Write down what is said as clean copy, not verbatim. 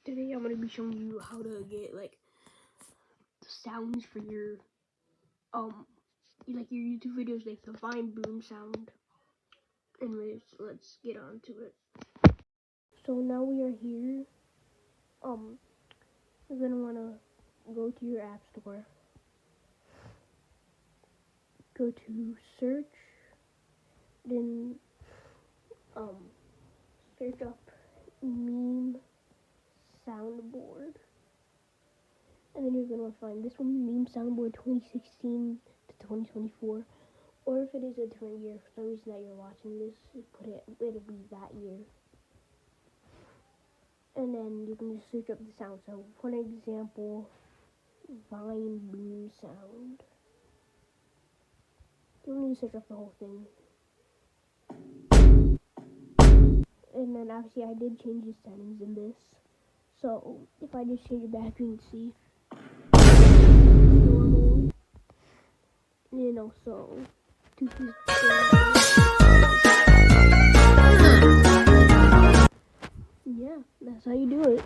Today I'm gonna be showing you how to get like the sounds for your your YouTube videos, like the Vine boom sound. Anyways, let's get on to it. So now we are here. You're gonna wanna go to your app store. Go to search, then search up meme soundboard, and then you're gonna find this one, meme soundboard 2016 to 2024, or if it is a different year for some reason that you're watching this, it'll be that year. And then you can just search up the sound. So for an example, Vine boom sound. You don't need to search up the whole thing. And then obviously I did change the settings in this. So if I just change it back, you can see normal. You know, so yeah, that's how you do it.